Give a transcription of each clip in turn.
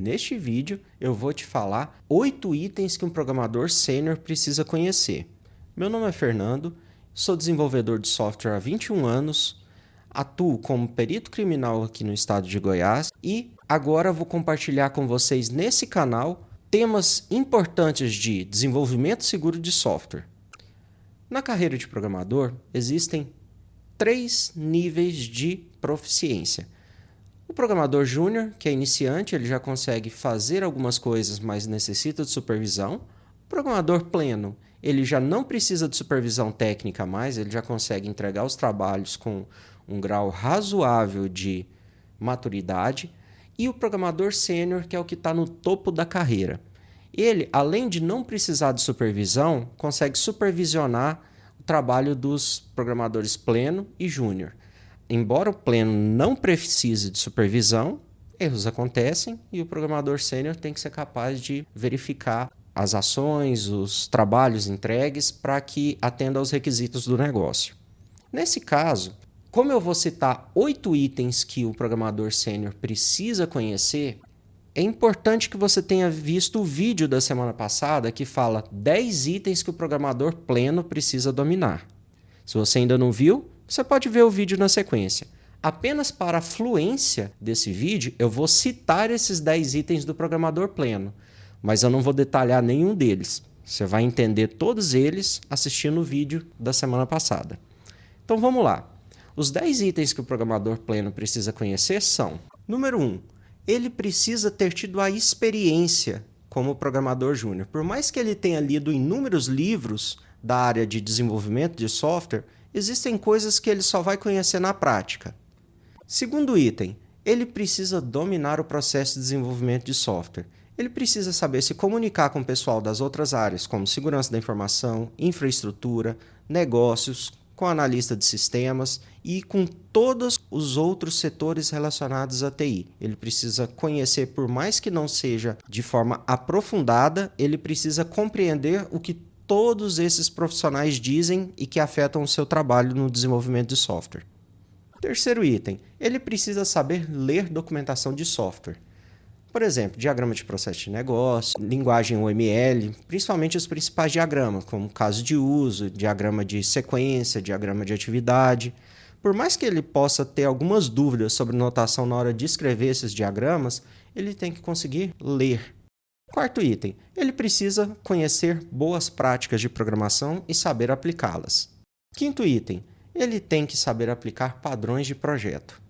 Neste vídeo, eu vou te falar 8 itens que um programador sênior precisa conhecer. Meu nome é Fernando, sou desenvolvedor de software há 21 anos, atuo como perito criminal aqui no estado de Goiás e agora vou compartilhar com vocês nesse canal temas importantes de desenvolvimento seguro de software. Na carreira de programador, existem 3 níveis de proficiência. O programador júnior, que é iniciante, ele já consegue fazer algumas coisas, mas necessita de supervisão. O programador pleno, ele já não precisa de supervisão técnica mais, ele já consegue entregar os trabalhos com um grau razoável de maturidade. E o programador sênior, que é o que está no topo da carreira. Ele, além de não precisar de supervisão, consegue supervisionar o trabalho dos programadores pleno e júnior. Embora o pleno não precise de supervisão, erros acontecem e o programador sênior tem que ser capaz de verificar as ações, os trabalhos entregues para que atenda aos requisitos do negócio. Nesse caso, como eu vou citar 8 itens que o programador sênior precisa conhecer, é importante que você tenha visto o vídeo da semana passada que fala 10 itens que o programador pleno precisa dominar. Se você ainda não viu, você pode ver o vídeo na sequência. Apenas para a fluência desse vídeo, eu vou citar esses 10 itens do programador pleno, mas eu não vou detalhar nenhum deles. Você vai entender todos eles assistindo o vídeo da semana passada. Então vamos lá. Os 10 itens que o programador pleno precisa conhecer são: número 1, ele precisa ter tido a experiência como programador júnior. Por mais que ele tenha lido inúmeros livros da área de desenvolvimento de software, existem coisas que ele só vai conhecer na prática. Segundo item, ele precisa dominar o processo de desenvolvimento de software. Ele precisa saber se comunicar com o pessoal das outras áreas, como segurança da informação, infraestrutura, negócios, com analista de sistemas e com todos os outros setores relacionados à TI. Ele precisa conhecer, por mais que não seja de forma aprofundada, ele precisa compreender o que todos esses profissionais dizem e que afetam o seu trabalho no desenvolvimento de software. Terceiro item, ele precisa saber ler documentação de software. Por exemplo, diagrama de processo de negócio, linguagem UML, principalmente os principais diagramas, como caso de uso, diagrama de sequência, diagrama de atividade. Por mais que ele possa ter algumas dúvidas sobre notação na hora de escrever esses diagramas, ele tem que conseguir ler. Quarto item, ele precisa conhecer boas práticas de programação e saber aplicá-las. Quinto item, ele tem que saber aplicar padrões de projeto.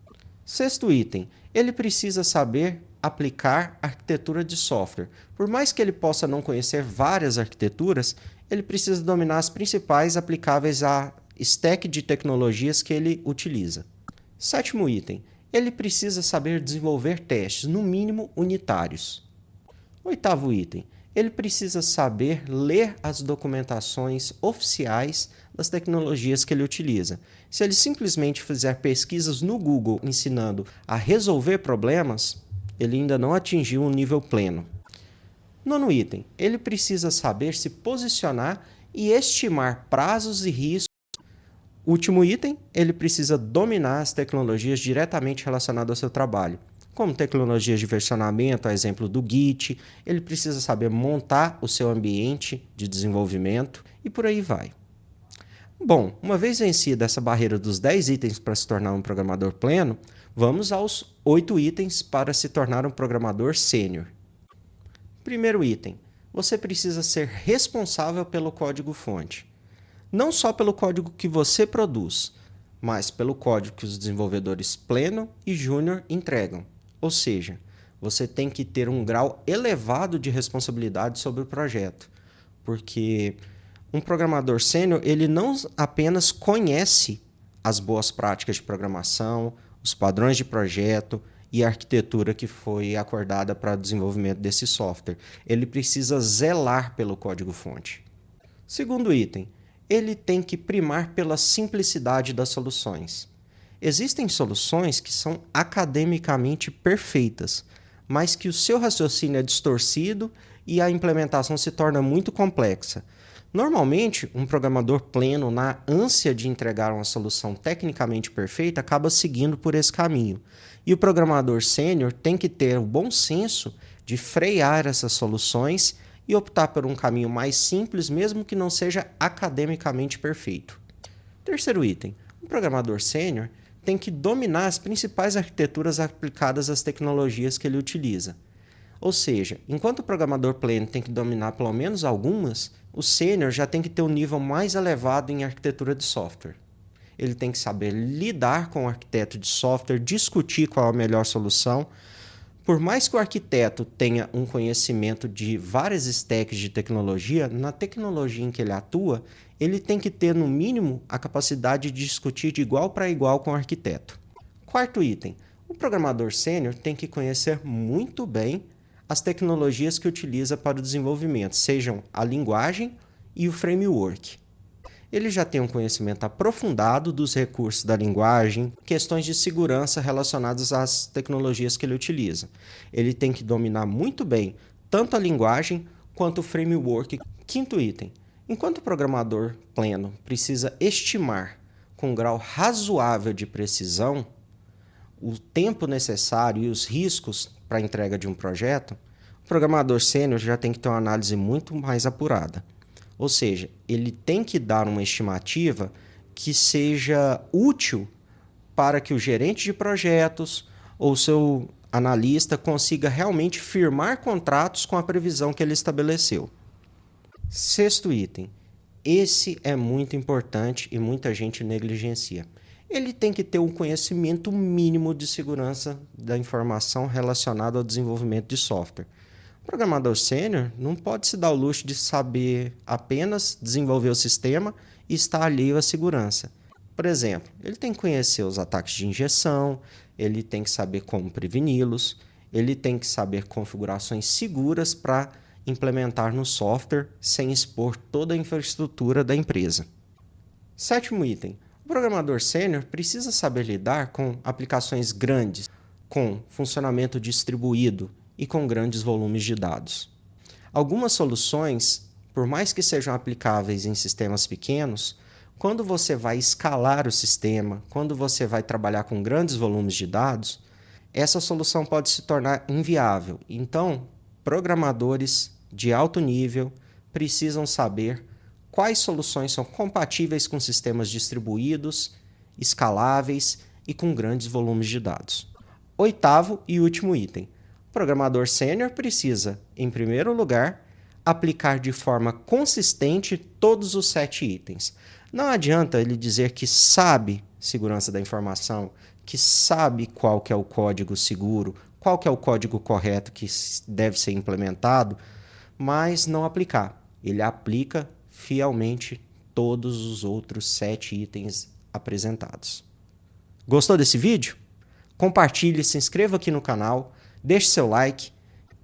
Sexto item, ele precisa saber aplicar arquitetura de software. Por mais que ele possa não conhecer várias arquiteturas, ele precisa dominar as principais aplicáveis à stack de tecnologias que ele utiliza. Sétimo item, ele precisa saber desenvolver testes, no mínimo unitários. Oitavo item, ele precisa saber ler as documentações oficiais das tecnologias que ele utiliza. Se ele simplesmente fizer pesquisas no Google ensinando a resolver problemas, ele ainda não atingiu um nível pleno. Nono item, ele precisa saber se posicionar e estimar prazos e riscos. Último item, ele precisa dominar as tecnologias diretamente relacionadas ao seu trabalho, como tecnologias de versionamento, a exemplo do Git. Ele precisa saber montar o seu ambiente de desenvolvimento e por aí vai. Bom, uma vez vencida essa barreira dos 10 itens para se tornar um programador pleno, vamos aos 8 itens para se tornar um programador sênior. Primeiro item, você precisa ser responsável pelo código-fonte. Não só pelo código que você produz, mas pelo código que os desenvolvedores pleno e júnior entregam. Ou seja, você tem que ter um grau elevado de responsabilidade sobre o projeto, porque um programador sênior, ele não apenas conhece as boas práticas de programação, os padrões de projeto e a arquitetura que foi acordada para o desenvolvimento desse software. Ele precisa zelar pelo código-fonte. Segundo item, ele tem que primar pela simplicidade das soluções. Existem soluções que são academicamente perfeitas, mas que o seu raciocínio é distorcido e a implementação se torna muito complexa. Normalmente, um programador pleno, na ânsia de entregar uma solução tecnicamente perfeita, acaba seguindo por esse caminho. E o programador sênior tem que ter o bom senso de frear essas soluções e optar por um caminho mais simples, mesmo que não seja academicamente perfeito. Terceiro item, o programador sênior tem que dominar as principais arquiteturas aplicadas às tecnologias que ele utiliza. Ou seja, enquanto o programador pleno tem que dominar pelo menos algumas, o sênior já tem que ter um nível mais elevado em arquitetura de software. Ele tem que saber lidar com o arquiteto de software, discutir qual é a melhor solução. Por mais que o arquiteto tenha um conhecimento de várias stacks de tecnologia, na tecnologia em que ele atua, ele tem que ter, no mínimo, a capacidade de discutir de igual para igual com o arquiteto. Quarto item, o programador sênior tem que conhecer muito bem as tecnologias que utiliza para o desenvolvimento, sejam a linguagem e o framework. Ele já tem um conhecimento aprofundado dos recursos da linguagem, questões de segurança relacionadas às tecnologias que ele utiliza. Ele tem que dominar muito bem tanto a linguagem quanto o framework. Quinto item, enquanto o programador pleno precisa estimar com um grau razoável de precisão o tempo necessário e os riscos para a entrega de um projeto, o programador sênior já tem que ter uma análise muito mais apurada. Ou seja, ele tem que dar uma estimativa que seja útil para que o gerente de projetos ou seu analista consiga realmente firmar contratos com a previsão que ele estabeleceu. Sexto item. Esse é muito importante e muita gente negligencia. Ele tem que ter um conhecimento mínimo de segurança da informação relacionado ao desenvolvimento de software. O programador sênior não pode se dar o luxo de saber apenas desenvolver o sistema e estar alheio à segurança. Por exemplo, ele tem que conhecer os ataques de injeção, ele tem que saber como preveni-los, ele tem que saber configurações seguras para implementar no software sem expor toda a infraestrutura da empresa. Sétimo item. O programador sênior precisa saber lidar com aplicações grandes, com funcionamento distribuído e com grandes volumes de dados. Algumas soluções, por mais que sejam aplicáveis em sistemas pequenos, quando você vai escalar o sistema, quando você vai trabalhar com grandes volumes de dados, essa solução pode se tornar inviável. Então, programadores de alto nível precisam saber quais soluções são compatíveis com sistemas distribuídos, escaláveis e com grandes volumes de dados. Oitavo e último item. O programador sênior precisa, em primeiro lugar, aplicar de forma consistente todos os 7 itens. Não adianta ele dizer que sabe segurança da informação, que sabe qual que é o código seguro, qual que é o código correto que deve ser implementado, mas não aplicar. Ele aplica fielmente todos os outros 7 itens apresentados. Gostou desse vídeo? Compartilhe, se inscreva aqui no canal, deixe seu like.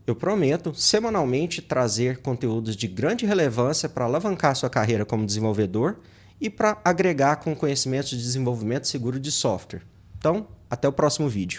Eu prometo semanalmente trazer conteúdos de grande relevância para alavancar sua carreira como desenvolvedor e para agregar com conhecimentos de desenvolvimento seguro de software. Então, até o próximo vídeo.